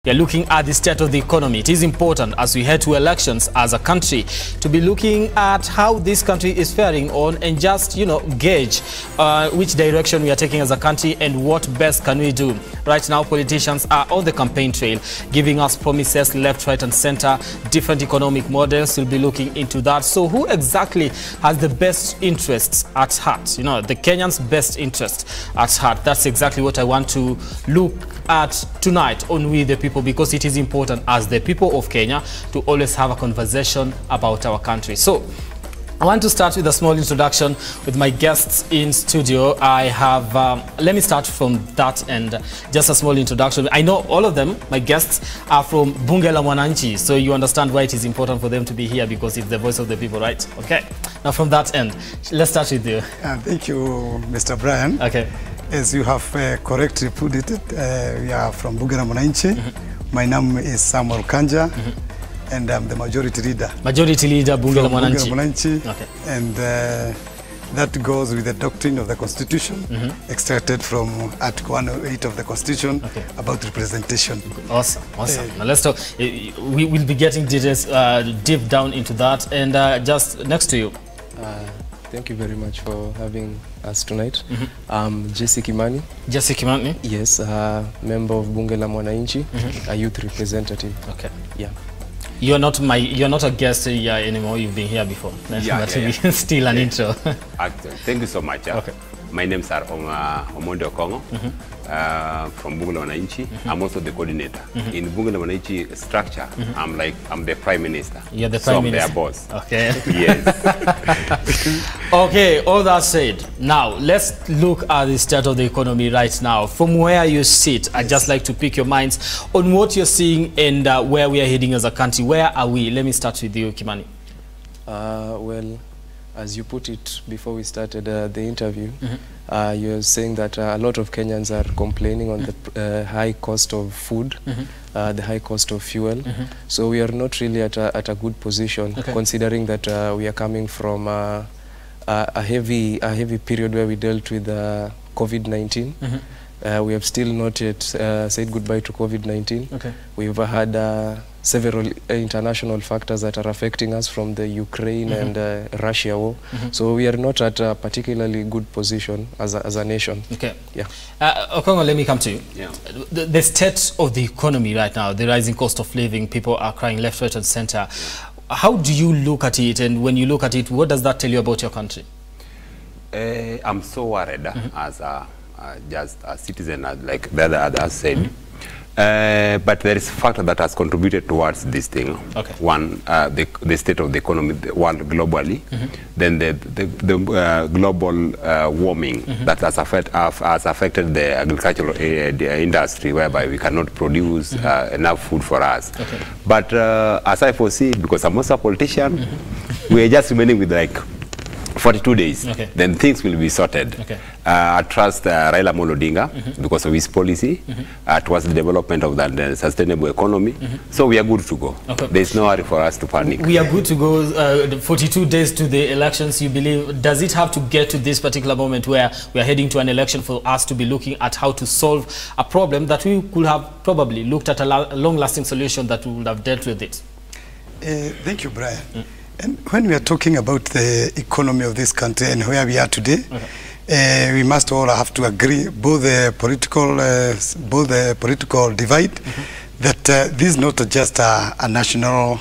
We are looking at the state of the economy. It is important as we head to elections as a country to be looking at how this country is faring on and just, gauge which direction we are taking as a country and what best can we do. Right now, politicians are on the campaign trail, giving us promises left, right and center, different economic models. We'll be looking into that. So who exactly has the best interests at heart? The Kenyans' best interests at heart. That's exactly what I want to look at tonight on We the People, because it is important as the people of Kenya to always have a conversation about our country. So I want to start with a small introduction with my guests in studio. I have, let me start from that end, just a small introduction. I know all of them, my guests, are from Bunge la Mwananchi, so you understand why it is important for them to be here, because it's the voice of the people, right? Okay. Now from that end, let's start with you. Thank you, Mr. Brian. Okay. As you have correctly put it, we are from Bunge la Mwananchi. My name is Samuel Kanja, and I'm the majority leader. Majority leader, Bunge la Mwananchi. Okay. And that goes with the doctrine of the Constitution, extracted from Article 108 of the Constitution, about representation. Awesome, awesome. Now let's talk. We will be getting details deep down into that. And just next to you. Thank you very much for having us tonight. I'm Jesse Kimani. Jesse Kimani? Yes, member of Bunge la Mwananchi, a youth representative. Okay. Yeah. You're not a guest here anymore. You've been here before. But still an intro. Thank you so much. Okay. My name is Omondi Okongo, from Bunge la Mwananchi. I'm also the coordinator. In Bunge la Mwananchi structure, I'm the Prime Minister. You're the Prime Minister. I'm their boss. Okay. Yes. Okay, all that said, now let's look at the state of the economy right now. From where you sit, I'd just like to pick your minds on what you're seeing and where we are heading as a country. Where are we? Let me start with you, Kimani. Well, as you put it before we started the interview, you're saying that a lot of Kenyans are complaining on the high cost of food, the high cost of fuel. So we are not really at a good position, considering that we are coming from a heavy period where we dealt with COVID-19. We have still not yet said goodbye to COVID-19. We've had several international factors that are affecting us, from the Ukraine and Russia war. So we are not at a particularly good position as a nation. Okay. Yeah. Okongo, let me come to you. Yeah. The state of the economy right now, the rising cost of living, people are crying left, right and center. How do you look at it? And when you look at it, what does that tell you about your country? I'm so worried as just a citizen, like the other said. But there is a factor that has contributed towards this thing. One, the state of the economy, the world globally. Then the global warming that has affected the agricultural industry, whereby we cannot produce enough food for us. But as I foresee, because I'm also a politician, we are just remaining with 42 days, then things will be sorted. I trust Raila Amolo Odinga because of his policy towards the development of that sustainable economy. So we are good to go. There's no hurry for us to panic. We are good to go. 42 days to the elections, you believe, does it have to get to this particular moment where we are heading to an election for us to be looking at how to solve a problem that we could have probably looked at a long-lasting solution that we would have dealt with it? Thank you, Brian. And when we are talking about the economy of this country and where we are today, we must all have to agree, both the political divide, that this is not just a national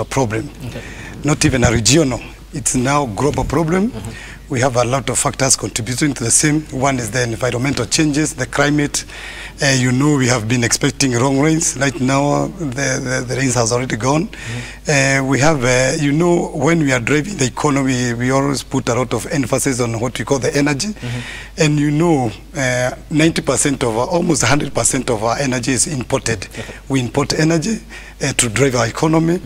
problem, not even a regional. It's now a global problem. We have a lot of factors contributing to the same. One is the environmental changes, the climate. We have been expecting long rains. Right now, the rains has already gone. We have, when we are driving the economy, we always put a lot of emphasis on what we call the energy. And 90% of, almost 100% of our energy is imported. We import energy to drive our economy.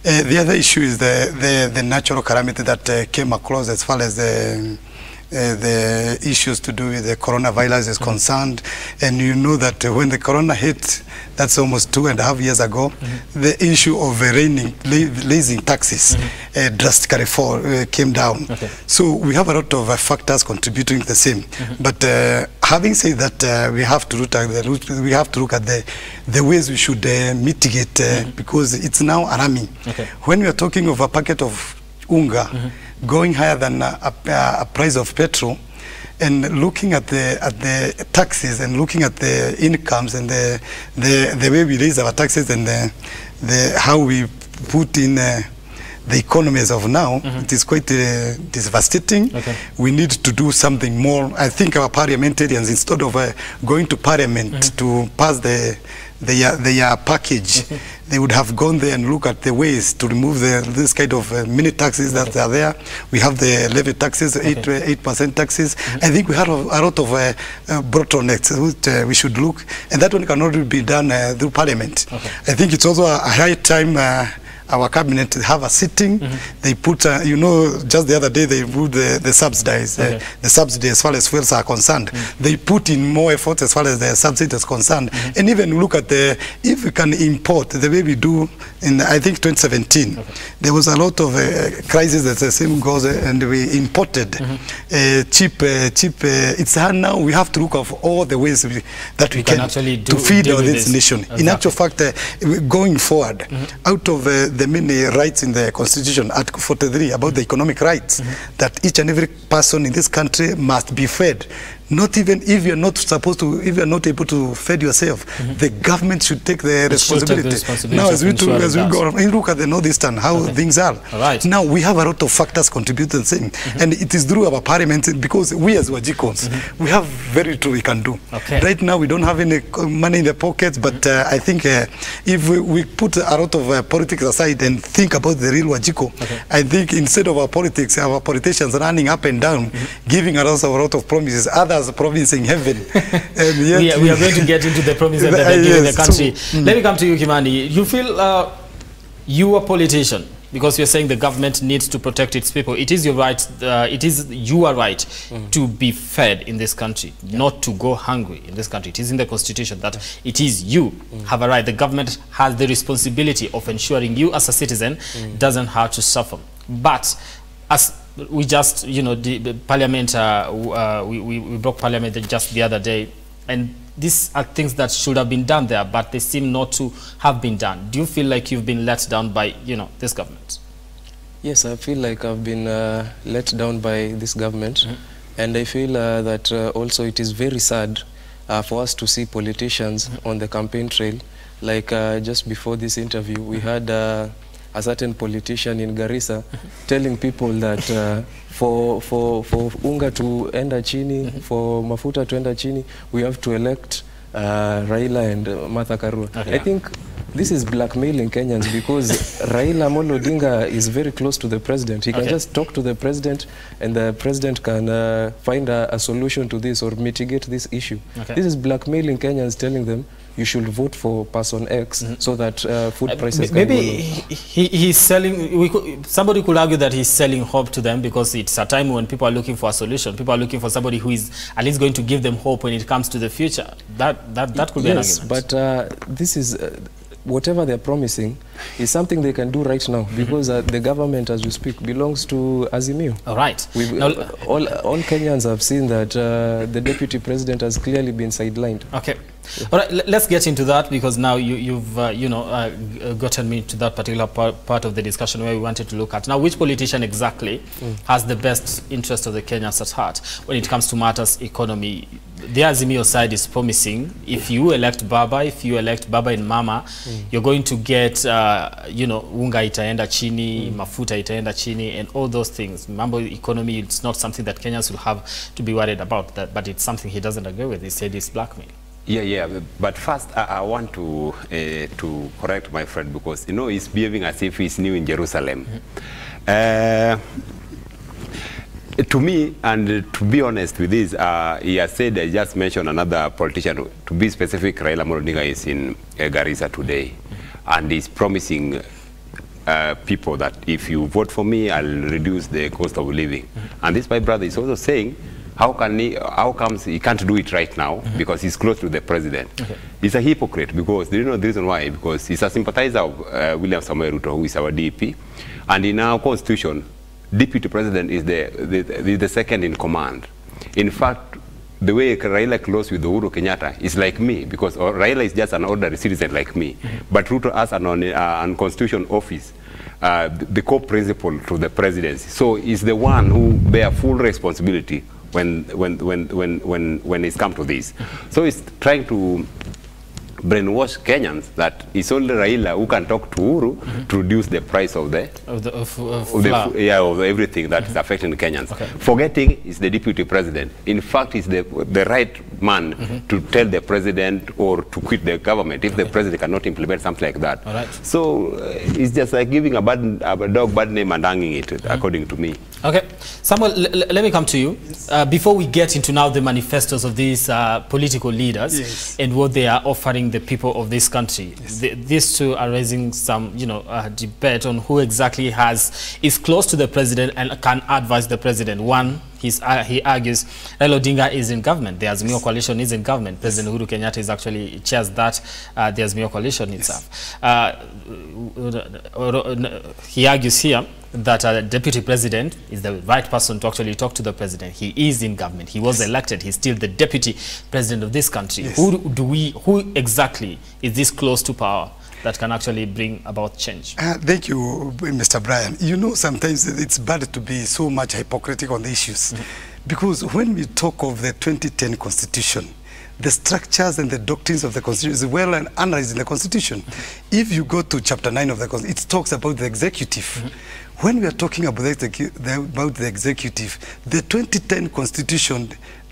The other issue is the natural calamity that came across as far as the issues to do with the coronavirus is concerned. And you know that when the corona hit, that's almost 2.5 years ago, the issue of raising taxes drastically came down. So we have a lot of factors contributing to the same. But having said that, we have to look at the ways we should mitigate because it's now alarming. When we are talking of a packet of unga going higher than a price of petrol, and looking at the taxes and looking at the incomes and the way we raise our taxes and how we put in the economy as of now, it is quite devastating. We need to do something more. I think our parliamentarians, instead of going to parliament to pass their package, they would have gone there and look at the ways to remove this kind of mini taxes that are there. We have the levy taxes, 8% taxes. I think we have a lot of bottlenecks which we should look, and that one cannot be done through parliament. I think it's also a high time our cabinet have a sitting. They put, you know, just the other day they put the subsidies, the subsidy as far as fuels are concerned. They put in more effort as far as the subsidy is concerned. And even look at if we can import the way we do in, I think, 2017, there was a lot of crisis that the same goes, and we imported cheap. It's hard now. We have to look at all the ways that we can actually to feed this nation. In actual fact, going forward, out of the many rights in the Constitution, Article 43, about the economic rights, that each and every person in this country must be fed. Not even if you're not supposed to, if you're not able to feed yourself, the government should take the responsibility. Now, as we go on, and look at the Northeastern, how things are. Now, we have a lot of factors contributing the same. And it is through our parliament, because we as Wajikons, we have very little we can do. Right now, we don't have any money in the pockets, but I think if we put a lot of politics aside and think about the real Wajiko, I think instead of our politics, our politicians running up and down, giving us a lot of promises, others promising heaven. And yet we are going to get into the promises that they're giving the country. So, let me come to you, Kimani. You feel you are a politician, because you're saying the government needs to protect its people. It is your right, it is your right to be fed in this country, not to go hungry in this country. It is in the Constitution that it is you have a right. The government has the responsibility of ensuring you as a citizen doesn't have to suffer. But as we just, you know, the parliament, we broke parliament just the other day, and these are things that should have been done there, but they seem not to have been done. Do you feel like you've been let down by, you know, this government? Yes, I feel like I've been let down by this government, and I feel that also it is very sad for us to see politicians on the campaign trail. Like just before this interview, we had a certain politician in Garissa telling people that for unga to enda chini, for mafuta to enda chini, we have to elect Raila and Martha Karua. I think this is blackmailing Kenyans, because Raila Amolo Odinga is very close to the president. He can just talk to the president, and the president can find a solution to this or mitigate this issue. This is blackmailing Kenyans, telling them you should vote for person X so that food prices can go low. He's selling, somebody could argue that he's selling hope to them, because it's a time when people are looking for a solution. People are looking for somebody who is at least going to give them hope when it comes to the future. That could be an argument. But this is whatever they're promising is something they can do right now, because the government, as we speak, belongs to Azimio. All right. All Kenyans have seen that the deputy president has clearly been sidelined. Okay. All right, let's get into that, because now you've gotten me to that particular part of the discussion where we wanted to look at. Now, which politician exactly has the best interest of the Kenyans at heart when it comes to matters economy? The Azimio side is promising, if you elect Baba, and Mama, you're going to get, unga itaenda chini, mafuta itaenda chini, and all those things. Mambo economy, it's not something that Kenyans will have to be worried about, but it's something he doesn't agree with. He said it's blackmail. Yeah, but first I want to correct my friend, because, you know, he's behaving as if he's new in Jerusalem. To me, and to be honest with this, he has said, I just mentioned another politician, to be specific, Raila Amolo Odinga is in Garissa today, and he's promising people that if you vote for me, I'll reduce the cost of living. And this, my brother, is also saying, how comes he can't do it right now? Because he's close to the president. He's a hypocrite, because do you know the reason why? Because he's a sympathizer of William Samoei Ruto, who is our DP, and in our constitution, deputy president is the second in command. In fact, the way Raila close with Uhuru Kenyatta is like me, because Raila is just an ordinary citizen like me. But Ruto as an unconstitutional office, the co-principal to the presidency. So he's the one who bear full responsibility when it's come to this. So he's trying to brainwash Kenyans that it's only Raila who can talk to Uhuru to reduce the price of everything that is affecting Kenyans. Okay. Forgetting is the deputy president. In fact, he's the right man to tell the president or to quit the government if the president cannot implement something like that. All right. So it's just like giving a dog bad name and hanging it, according to me. Okay, Samuel, let me come to you. Before we get into now the manifestos of these political leaders and what they are offering the people of this country, these two are raising some, debate on who exactly is close to the president and can advise the president. One, he argues Raila Odinga is in government. The Azimio coalition is in government. President Uhuru Kenyatta is actually chairs that the Azimio coalition itself. He argues here that a deputy president is the right person to actually talk to the president. He is in government. He was elected. He's still the deputy president of this country. Who exactly is this close to power that can actually bring about change? Thank you, Mr. Brian. You know, sometimes it's bad to be so much hypocritical on the issues. Because when we talk of the 2010 Constitution, the structures and the doctrines of the Constitution is well analyzed in the Constitution. If you go to chapter 9 of the Constitution, it talks about the executive. When we are talking about the executive, the 2010 Constitution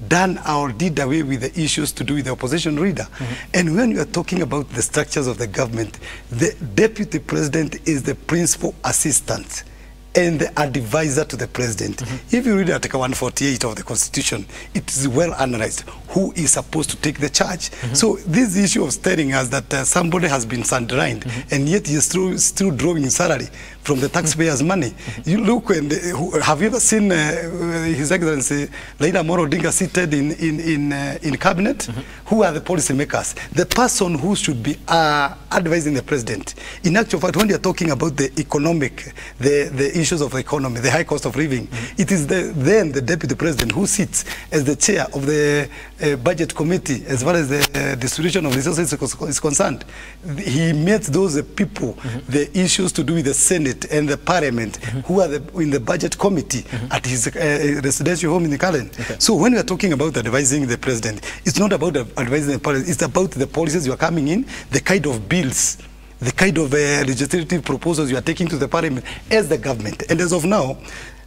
did away with the issues to do with the opposition leader. And when we are talking about the structures of the government, the deputy president is the principal assistant and the advisor to the president. If you read Article 148 of the Constitution, it is well analyzed who is supposed to take the charge. So this issue of stating us that somebody has been sidelined and yet he is still drawing salary from the taxpayers' money. You look and have you ever seen His Excellency Raila Amolo Odinga seated in cabinet? Who are the policy makers? The person who should be advising the president. In actual fact, when you are talking about the economic, the issues of the economy, the high cost of living, it is then the deputy president who sits as the chair of the budget committee as far as the distribution of resources is concerned. He met those people, the issues to do with the Senate and the Parliament, who are in the budget committee at his residential home in Karen. So when we are talking about advising the president, it's not about advising the president, it's about the policies you are coming in, the kind of bills, the kind of legislative proposals you are taking to the Parliament as the government. And as of now,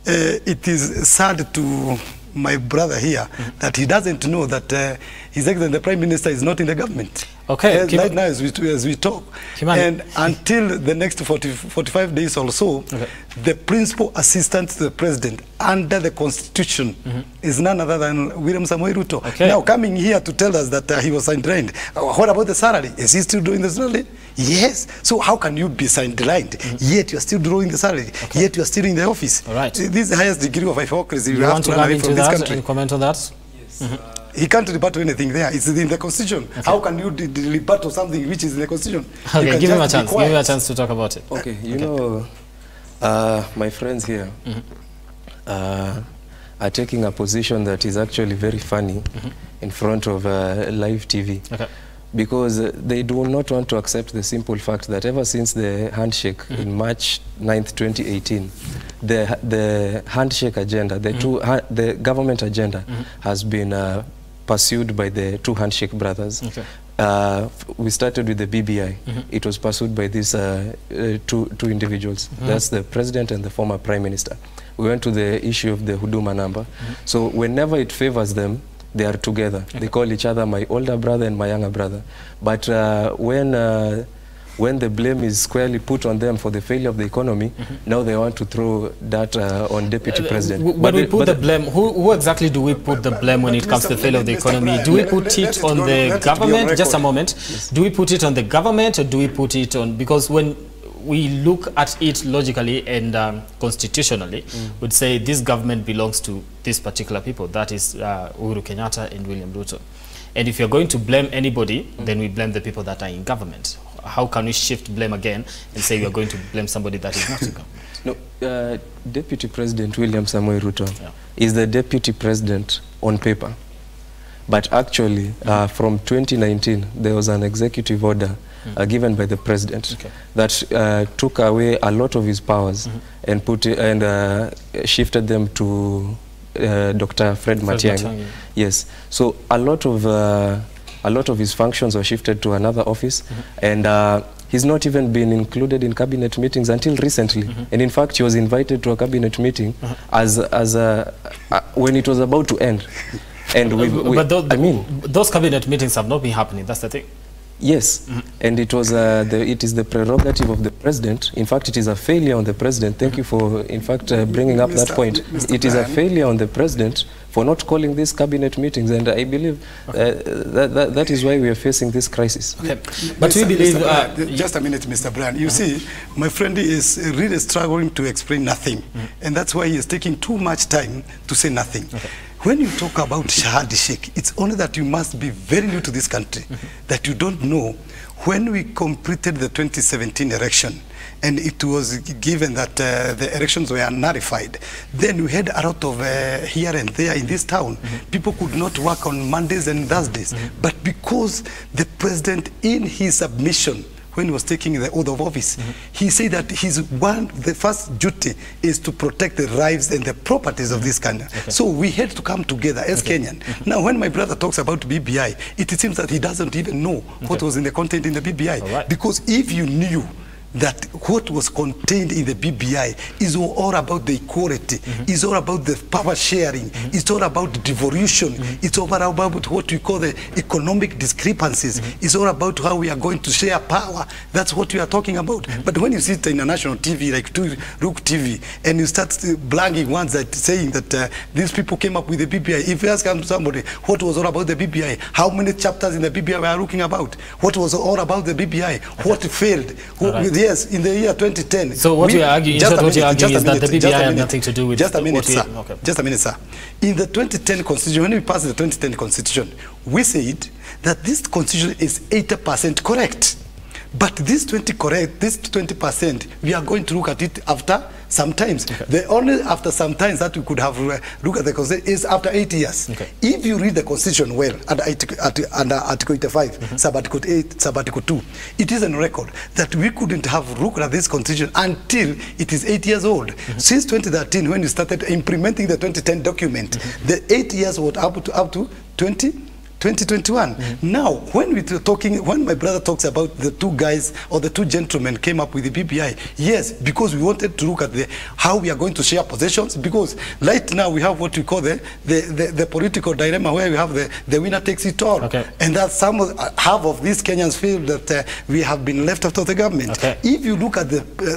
it is sad to my brother here that he doesn't know that His Excellency the Prime Minister is not in the government. Okay. Right now as we talk. And until the next 45 days or so, the principal assistant to the president under the Constitution is none other than William Samoei Ruto. Now coming here to tell us that he was sidelined. What about the salary? Is he still doing the salary? Yes. So how can you be sidelined, yet you are still drawing the salary, yet you are still in the office? All right. This is the highest degree of hypocrisy. You want to run into that and comment on that? Yes. He can't rebut to anything there. It's in the Constitution. How can you rebut to something which is in the Constitution? Okay, give him a chance. Give him a chance to talk about it. Okay, you know, my friends here are taking a position that is actually very funny in front of live TV. Because they do not want to accept the simple fact that ever since the handshake in March 9th, 2018, the handshake agenda, the government agenda has been pursued by the two handshake brothers. We started with the BBI. It was pursued by these two individuals. That's the president and the former prime minister. We went to the issue of the Huduma number. So whenever it favors them, they are together. They call each other my older brother and my younger brother. But when the blame is squarely put on them for the failure of the economy, now they want to throw that on deputy president. When we put the blame, who exactly do we put the blame when it comes to the failure of the economy? Do we put it on the government? Just a moment. Do we put it on the government or do we put it on, because when we look at it logically and constitutionally, would say this government belongs to these particular people, that is Uhuru Kenyatta and William Ruto. And if you're going to blame anybody, then we blame the people that are in government. How can we shift blame again and say we are going to blame somebody that is not in government? No, Deputy President William Samoei Ruto is the deputy president on paper. But actually, from 2019, there was an executive order given by the president that took away a lot of his powers and shifted them to Dr. Fred Matiang'i. Yes. So a lot of his functions were shifted to another office, and he's not even been included in cabinet meetings until recently. And in fact, he was invited to a cabinet meeting when it was about to end. And I mean, those cabinet meetings have not been happening. That's the thing. Yes, and it was it is the prerogative of the president. In fact, it is a failure on the president. Thank you for, in fact, bringing up that point. It is a failure on the president for not calling these cabinet meetings, and I believe that is why we are facing this crisis. Okay. But we believe... just a minute, Mr. Brian. You see, my friend is really struggling to explain nothing, and that's why he is taking too much time to say nothing. When you talk about Shahadi Sheikh, it's only that you must be very new to this country, that you don't know when we completed the 2017 election, and it was given that the elections were nullified, then we had a lot of here and there in this town. People could not work on Mondays and Thursdays, but because the president, in his submission, when he was taking the oath of office, he said that the first duty is to protect the lives and the properties of this country. So we had to come together as Kenyan. Now, when my brother talks about BBI, it seems that he doesn't even know what was in the content in the BBI. Because if you knew that what was contained in the BBI is all about the equality, is all about the power sharing, it's all about devolution, it's all about what we call the economic discrepancies, it's all about how we are going to share power. That's what we are talking about. But when you sit in a national TV like Rook TV and you start blagging ones that saying that these people came up with the BBI, if you ask somebody what was all about the BBI, how many chapters in the BBI we are looking about, what was all about the BBI, what failed, yes, in the year 2010. So what we are arguing, is that the BBI had nothing to do with... Just a minute, sir. Just a minute, sir. In the 2010 constitution, when we passed the 2010 constitution, we said that this constitution is 80% correct. But this 20%, we are going to look at it after sometimes. The only after sometimes that we could have look at the constitution is after 8 years. If you read the constitution well, under Article 85, Sub-Article 8, Sub-Article 2, it is on record that we couldn't have looked at this constitution until it is 8 years old. Since 2013, when we started implementing the 2010 document, the 8 years was up to 2021. Now, when my brother talks about the two guys or the two gentlemen came up with the BBI, yes, because we wanted to look at how we are going to share possessions, because right now we have what we call the political dilemma, where we have the winner takes it all. And that half of these Kenyans feel that we have been left out of the government. If you look at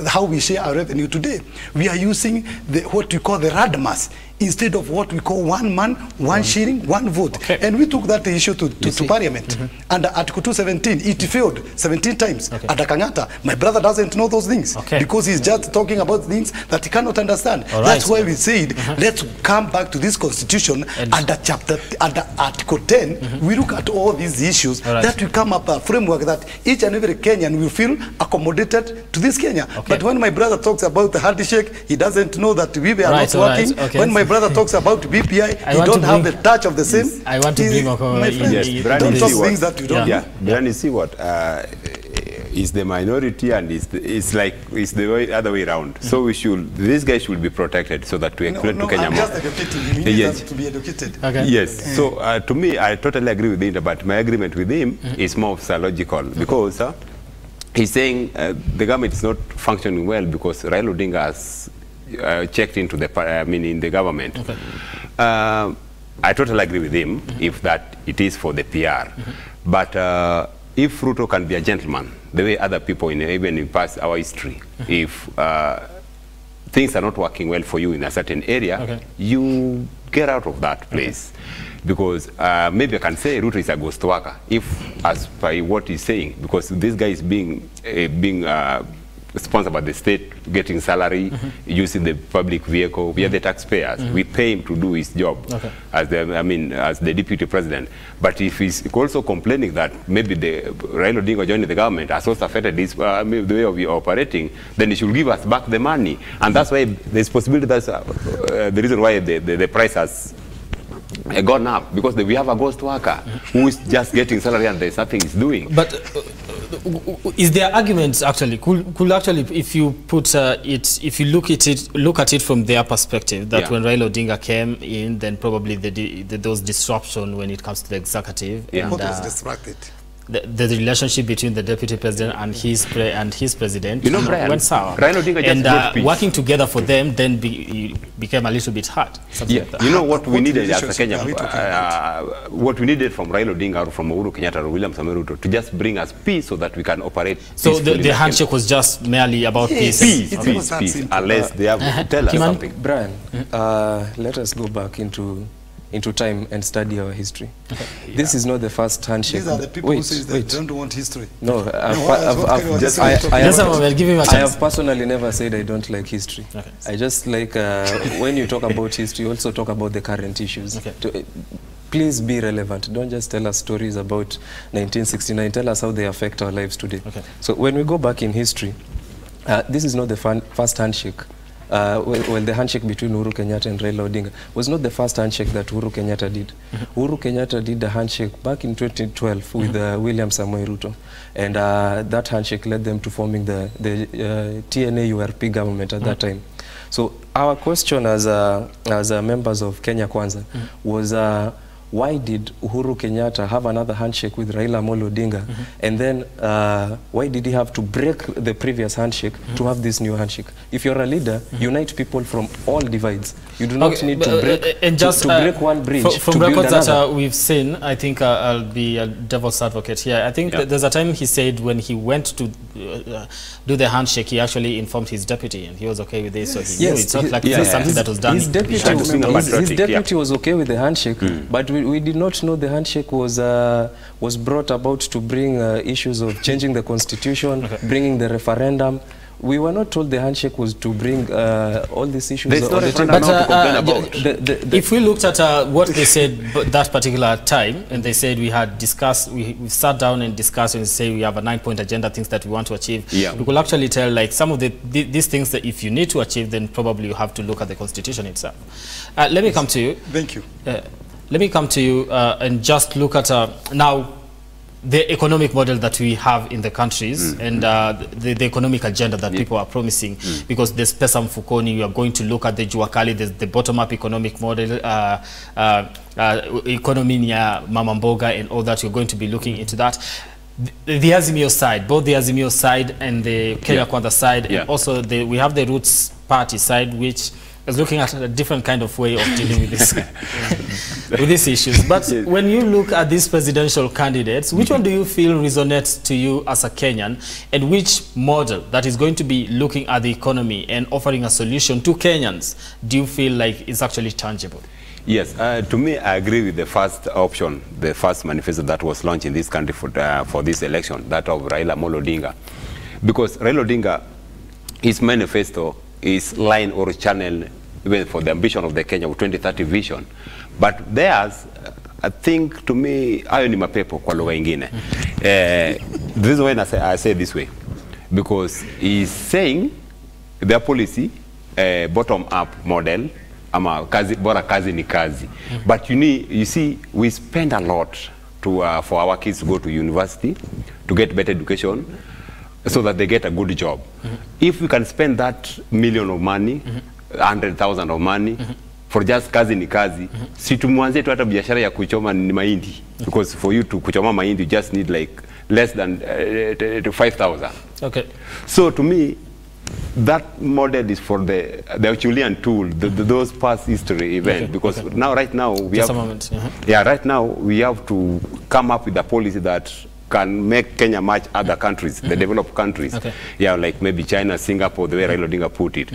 how we share our revenue today, we are using what we call the Radmas, instead of what we call one man, one shilling, one vote. And we took that issue to Parliament. Under Article 217, it failed 17 times. Under Kenyatta, my brother doesn't know those things because he's just talking about things that he cannot understand. That's why we said, let's come back to this constitution under Article 10. We look at all these issues, that we come up a framework that each and every Kenyan will feel accommodated to this Kenya. But when my brother talks about the Shahadi Sheikh, he doesn't know that we were not working. When my brother talks about BPI, he don't have the touch of the same. I want to bring don't talk things that you don't do. Brian, you see what is the minority, and it's the other way around. So these guys should be protected so that we include to Kenya more. Yes, to be educated. Yes. So to me, I totally agree with him, but my agreement with him is more logical because he's saying the government is not functioning well because Raila Odinga has checked into in the government. I totally agree with him if that it is for the PR. But if Ruto can be a gentleman, the way other people even in past our history, if things are not working well for you in a certain area, you get out of that place. Because maybe I can say Ruto is a ghost worker, if as by what he's saying, because this guy is being sponsored by the state, getting salary, using the public vehicle. We are the taxpayers. We pay him to do his job as the deputy president. But if he's also complaining that maybe the Raila Odinga joining the government has also affected this, the way of operating, then he should give us back the money. And that's why there's possibility that's the reason why the price has gone up because we have a ghost worker who is just getting salary and there's nothing he's doing. But is there arguments actually? Could actually, if you put if you look at it from their perspective, that when Raila Odinga came in, then probably those disruption when it comes to the executive. And what was distracted? The relationship between the deputy president and his president, you know, Brian, went sour. Raila Odinga just brought peace. Working together for them then became a little bit hard. Yeah, like you know what we needed as a Kenya, what we needed from Raila Odinga or from Uhuru Kenyatta or William Samoei Ruto to just bring us peace so that we can operate. So the handshake was just merely about peace. Peace, unless they have to tell us something. Brian, let us go back into time and study our history. This is not the first handshake. These are the people who say they don't want history. No, I have personally never said I don't like history. Okay. I just like, when you talk about history, also talk about the current issues. Okay. Please be relevant. Don't just tell us stories about 1969. Tell us how they affect our lives today. Okay. So when we go back in history, this is not the first handshake. Well, the handshake between Uhuru Kenyatta and Raila Odinga was not the first handshake that Uhuru Kenyatta did. Uhuru Kenyatta did a handshake back in 2012 with William Samoei Ruto, and that handshake led them to forming the TNA-URP government at that time. So our question as members of Kenya Kwanza was, why did Uhuru Kenyatta have another handshake with Raila Amolo Odinga? And then why did he have to break the previous handshake to have this new handshake? If you're a leader, unite people from all divides. You do not need to break, to break one bridge from records that we've seen, I think I'll be a devil's advocate here. I think there's a time he said when he went to do the handshake, he actually informed his deputy and he was okay with this. So he knew it's not like something that was done. His deputy was okay with the handshake, but we did not know the handshake was brought about to bring issues of changing the constitution, bringing the referendum. We were not told the handshake was to bring all these issues. If we looked at what they said that particular time, and they said we had discussed, we sat down and discussed and say we have a 9-point agenda, things that we want to achieve. We could actually tell like some of these things that if you need to achieve, then probably you have to look at the constitution itself. Let me come to you. Thank you. Let me come to you and just look at now the economic model that we have in the countries and the economic agenda that people are promising, because there's Pesa Mfukoni, you are going to look at the Juakali, there's the bottom-up economic model, economy near Mama Mboga and all that. You're going to be looking into that. The Azimio side, both the Azimio side and the Kenya Kwanza side, and also we have the Roots Party side, which is looking at a different kind of way of dealing with this with these issues. But when you look at these presidential candidates, which one do you feel resonates to you as a Kenyan, and which model that is going to be looking at the economy and offering a solution to Kenyans do you feel like is actually tangible? Yes, to me, I agree with the first option, the first manifesto that was launched in this country for this election, that of Raila Amolo Odinga. Because Raila Odinga, his manifesto is line or channel even for the ambition of the Kenya 2030 vision. But theirs, I think, to me, ayo ni mapepo kwa lugha ingine. This is when I say this way. Because he's saying their policy, bottom-up model, ama kazi, bora kazi ni kazi. But you see, we spend a lot for our kids to go to university, to get better education, so that they get a good job. If we can spend that million of money, 100,000 of money, for just kazi ni kazi, si tumuanze tu hata biashara ya kuchoma ni mahindi. Because for you to kuchoma mahindi, you just need like less than 5,000. Okay. So to me, that model is for the Julian tool, those past history events. Because now, right now, we have, right now we have to come up with a policy that can make Kenya match other countries, the developed countries. Yeah, like maybe China, Singapore, the way Raila Odinga put it.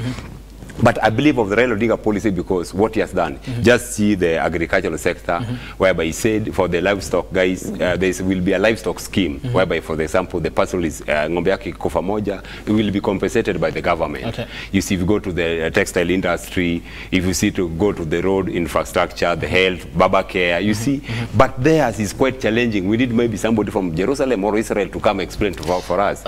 But I believe of the Raila Odinga policy because what he has done, just see the agricultural sector, whereby he said for the livestock guys, there will be a livestock scheme, whereby, for example, the person is ng'ombe yake kufa moja, it will be compensated by the government. You see, if you go to the textile industry, if you see to go to the road infrastructure, the health, Baba Care, you see, but theirs is quite challenging. We need maybe somebody from Jerusalem or Israel to come explain for us.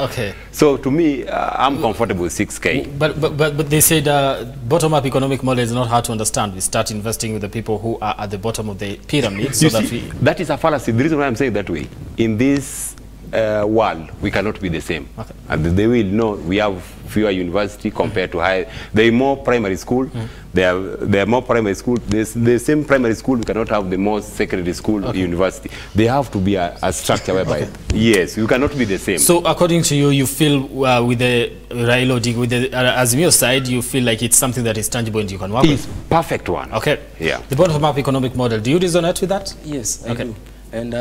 So to me, I'm comfortable with 6K. But they said bottom-up economic model is not hard to understand. We start investing with the people who are at the bottom of the pyramid, so that that is a fallacy. The reason why I'm saying that way, in this world, we cannot be the same. Okay. And they will know we have fewer university compared to high. There are more primary school. There are more primary school. There's the same primary school. We cannot have the most secondary school university. They have to be a structure whereby, yes, you cannot be the same. So according to you, you feel with the Raila Odinga, with the Azimio side, you feel like it's something that is tangible and you can work with? Perfect one. Okay. Yeah. The bottom-up economic model, do you resonate with that? Yes, I do. And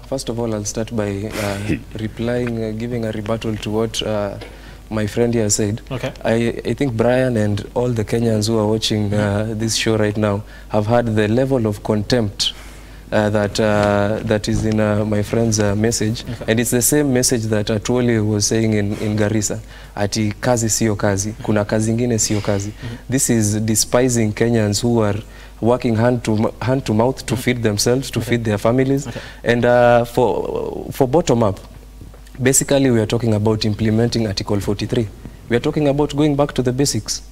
first of all, I'll start by replying, giving a rebuttal to what my friend here said. Okay. I think Brian and all the Kenyans who are watching this show right now have had the level of contempt that is in my friend's message. And it's the same message that Atuoli was saying in Garissa. Ati kazi sio kazi, kuna kazi ingine sio kazi. This is despising Kenyans who are working hand to mouth to feed themselves, to feed their families. And for bottom up, basically we are talking about implementing Article 43. We are talking about going back to the basics.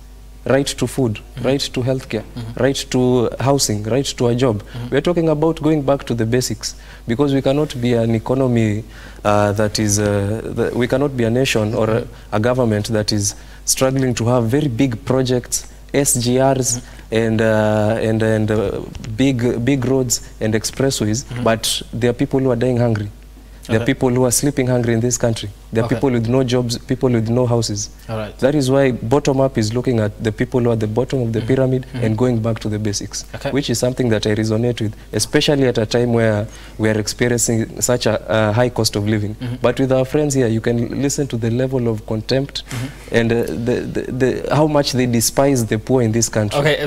Right to food, right to healthcare, right to housing, right to a job. We are talking about going back to the basics, because we cannot be an economy that is, we cannot be a nation or a government that is struggling to have very big projects, SGRs, and big roads and expressways, but there are people who are dying hungry. There are people who are sleeping hungry in this country. There are people with no jobs, people with no houses. That is why bottom-up is looking at the people who are at the bottom of the pyramid and going back to the basics, which is something that I resonate with, especially at a time where we are experiencing such a high cost of living. But with our friends here, you can listen to the level of contempt and how much they despise the poor in this country. Okay,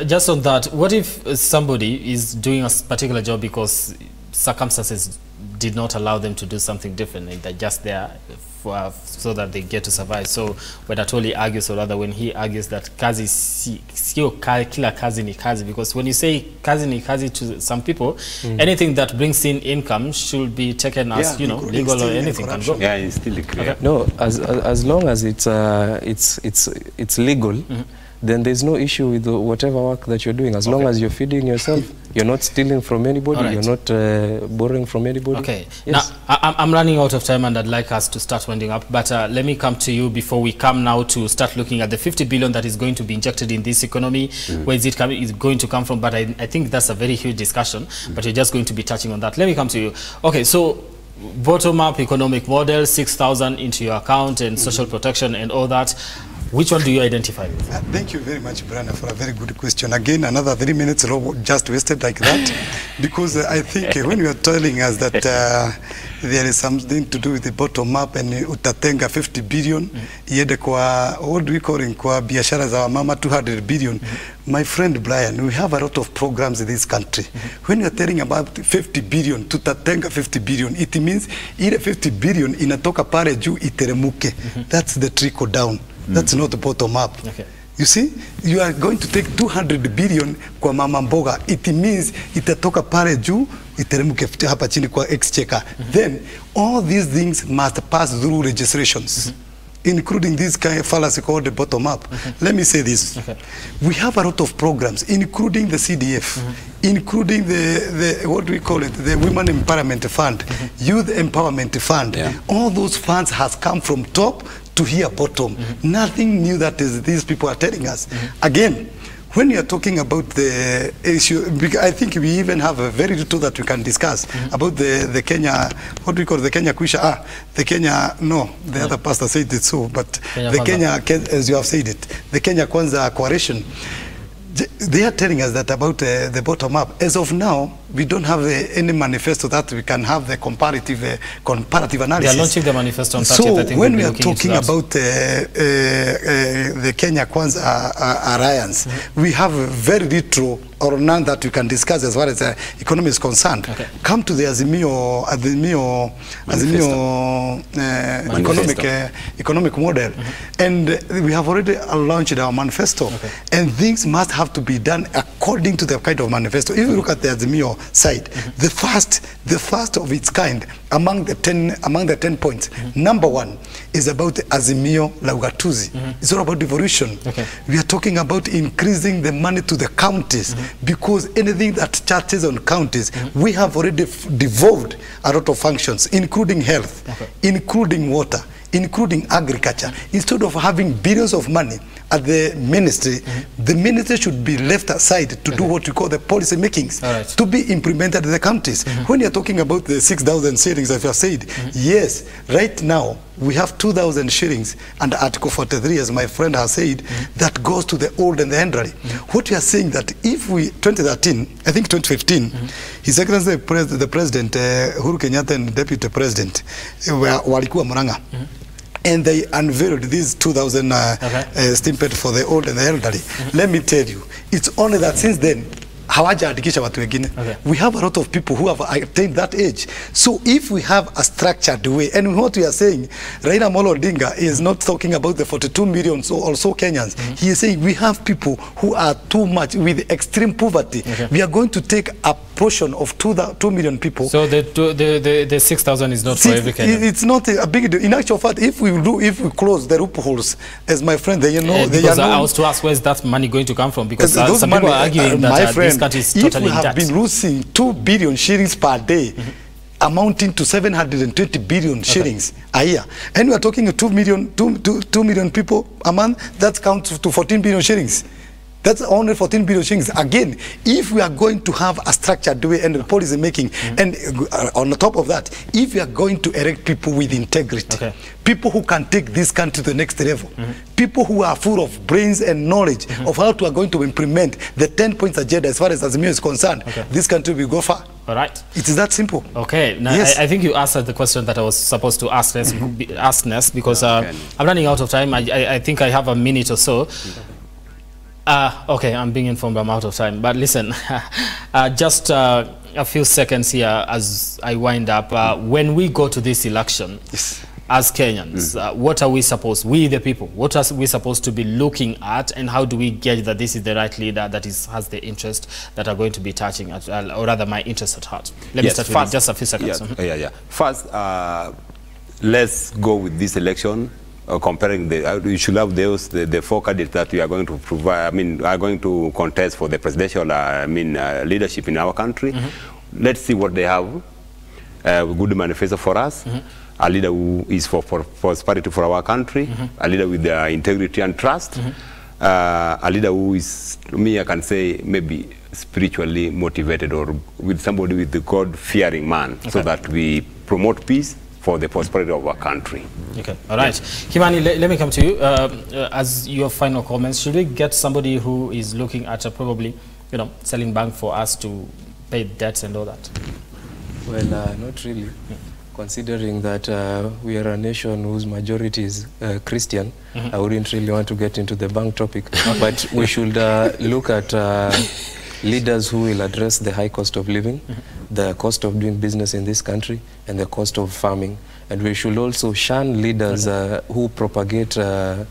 just on that, what if somebody is doing a particular job because circumstances did not allow them to do something different, and they're just there so that they get to survive? So when Atuoli argues, or rather when he argues that kazi sio kila kazi ni kazi, because when you say kazi ni kazi to some people, anything that brings in income should be taken as legal, or anything can go. Yeah, it's still clear. No, as long as it's legal, then there's no issue with whatever work that you're doing, as long as you're feeding yourself. You're not stealing from anybody, you're not borrowing from anybody. Okay, yes. Now I'm running out of time and I'd like us to start winding up, but let me come to you before we come now to start looking at the 50 billion that is going to be injected in this economy. Where is it going to come from? But I think that's a very huge discussion, but you're just going to be touching on that. Let me come to you. Okay, so bottom-up economic model, 6,000 into your account and social protection and all that. Which one do you identify with? Thank you very much, Brian, for a very good question. Again, another 3 minutes just wasted like that, because I think when you are telling us that there is something to do with the bottom up and utatenga 50 billion, iende kwa, what do we call it, kwa biashara za wamama 200 billion. My friend Brian, we have a lot of programs in this country. When you are telling about 50 billion, tutatenga 50 billion, it means ile 50 billion inatoka pale juu iteremuke. That's the trickle down. That's not the bottom up. You see, you are going to take 200 billion kwa mama mboga. It means itatoka pale juu, iteremuke hapa chini kwa exchequer. Then all these things must pass through legislations, including this kind of fallacy called the bottom up. Let me say this. We have a lot of programs, including the CDF, including the what do we call it, the Women Empowerment Fund, Youth Empowerment Fund. All those funds has come from top to here bottom. Nothing new that these people are telling us. Again, when you are talking about the issue, I think we even have a very little that we can discuss about the Kenya, what do we call the Kenya Kwisha? The Kenya, no, the other pastor said it so, but the Kenya, as you have said it, the Kenya Kwanza Coalition, they are telling us that about the bottom up. As of now, we don't have any manifesto that we can have the comparative analysis. They are launching the manifesto on 30th. So I think when we are talking about the Kenya Kwanza Alliance, we have very little or none that we can discuss as far as the economy is concerned. Come to the Azimio economic model, and we have already launched our manifesto, and things must have to be done according to the kind of manifesto. If you look at the Azimio side, the first of its kind among the 10 points, number 1 is about the Azimio la Ugatuzi. It's all about devolution. We are talking about increasing the money to the counties, because anything that touches on counties, we have already devolved a lot of functions, including health, including water, including agriculture. Instead of having billions of money at the ministry, the ministry should be left aside to do what we call the policy makings, to be implemented in the counties. When you're talking about the 6,000 shillings, as you have said, yes, right now we have 2,000 shillings under Article 43, as my friend has said, that goes to the old and the elderly. What you are saying that if we, 2013, I think 2015, His Excellency the President, Uhuru Kenyatta and Deputy President, walikuwa Murang'a, and they unveiled these 2,000 stipend for the old and the elderly. Let me tell you, it's only that since then, hawajaandikisha watu wengine. We have a lot of people who have attained that age. So if we have a structured way, and what we are saying, Raila Amolo Odinga is not talking about the 42 million or so Kenyans. He is saying we have people who are too much with extreme poverty. We are going to take a portion of 2 million people. So the 6,000 is not for every Kenyan. It's not a big deal. In actual fact, if we close the loopholes, as my friend, because I was to ask, where is that money going to come from? Because some people are arguing that this country is totally in debt. If we have been losing 2 billion shillings per day, amounting to 720 billion shillings a year, and we are talking 2 million people a month, that counts to 14 billion shillings. That's only 14 billion shillings. Again, if we are going to have a structured way and policy making, and on the top of that, if we are going to elect people with integrity, people who can take this country to the next level, people who are full of brains and knowledge of how to are going to implement the 10 points agenda as far as Azimio is concerned, this country will go far. All right. It is that simple. Okay. Now, yes. I think you answered the question that I was supposed to ask next, because I'm running out of time. I think I have a minute or so. Okay, I'm being informed I'm out of time. But listen, just a few seconds here as I wind up. When we go to this election, as Kenyans, what are we supposed, we the people, what are we supposed to be looking at, and how do we gauge that this is the right leader that has the interest that are going to be touching, at, or rather my interest at heart? Let me start with just a few seconds. First, let's go with this election. Comparing you should have the 4 candidates that we are going to provide. I mean, are going to contest for the presidential. Leadership in our country. Let's see what they have. A good manifesto for us. A leader who is for prosperity for our country. A leader with integrity and trust. A leader who is, I can say, maybe spiritually motivated, or with somebody with the God-fearing man, so that we promote peace for the prosperity of our country. Okay, all right. Kimani, let me come to you. As your final comments, should we get somebody who is looking at probably, selling bank for us to pay debts and all that? Well, not really. Considering that we are a nation whose majority is Christian, I wouldn't really want to get into the bank topic. But we should look at leaders who will address the high cost of living, the cost of doing business in this country, and the cost of farming. And we should also shun leaders who propagate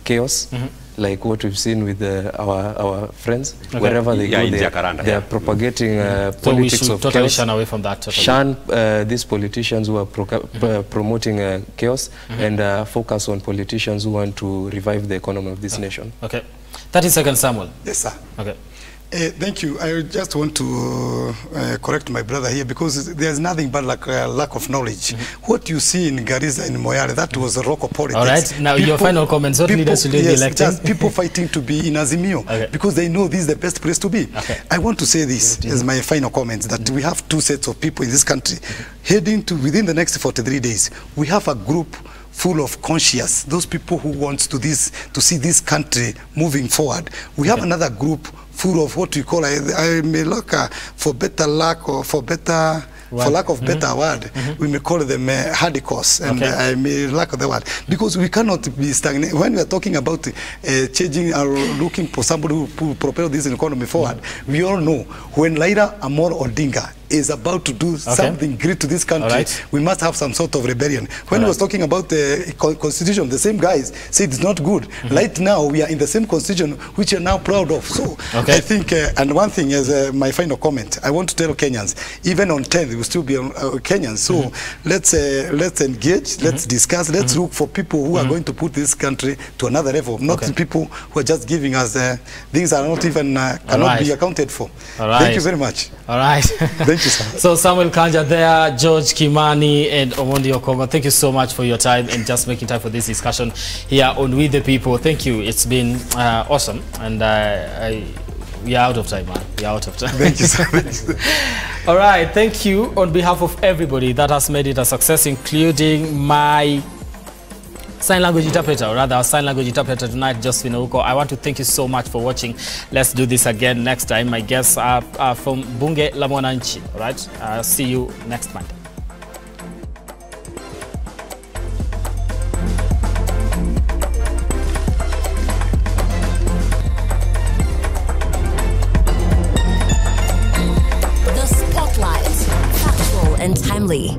chaos, like what we've seen with our friends. Wherever they go, they are propagating politics of totally chaos. Shun away from that. Shun these politicians who are promoting chaos, and focus on politicians who want to revive the economy of this nation. Okay. 30 seconds, Samuel. Yes, sir. Okay. Thank you. I just want to correct my brother here, because there's nothing but like lack of knowledge. What you see in Garissa and Moyale, that was a rock of politics. All right. Now, your final comments. What leaders should be elected? Just people fighting to be in Azimio, because they know this is the best place to be. I want to say this as my final comments, that we have 2 sets of people in this country heading to, within the next 43 days, we have a group full of conscious, those people who want to see this country moving forward. We have another group full of what we call, I may look for better luck or for better for lack of better word, we may call them hardcore, and I may lack of the word, because we cannot be stagnant. When we are talking about changing or looking for somebody who will propel this economy forward, we all know when Raila Amolo Odinga is about to do something great to this country, we must have some sort of rebellion. When he was talking about the constitution, the same guys said it's not good. Right now, we are in the same constitution, which we are now proud of. So I think, and one thing is my final comment, I want to tell Kenyans, even on 10th, we will still be Kenyans. So let's engage, let's discuss, let's look for people who are going to put this country to another level, not the people who are just giving us things that are not even, cannot be accounted for. Thank you very much. All right. Thank you, sir. So Samuel Kanja there, George Kimani and Omondi Okongo, thank you so much for your time and just making time for this discussion here on We the People. Thank you. It's been awesome, and we are out of time, man. We are out of time. Thank you, sir. All right. Thank you on behalf of everybody that has made it a success, including my sign language interpreter, or rather our sign language interpreter tonight, Josephine Ouko. I want to thank you so much for watching. Let's do this again next time. My guests are from Bunge la Mwananchi. All right. See you next Monday. The Spotlight, factual and timely.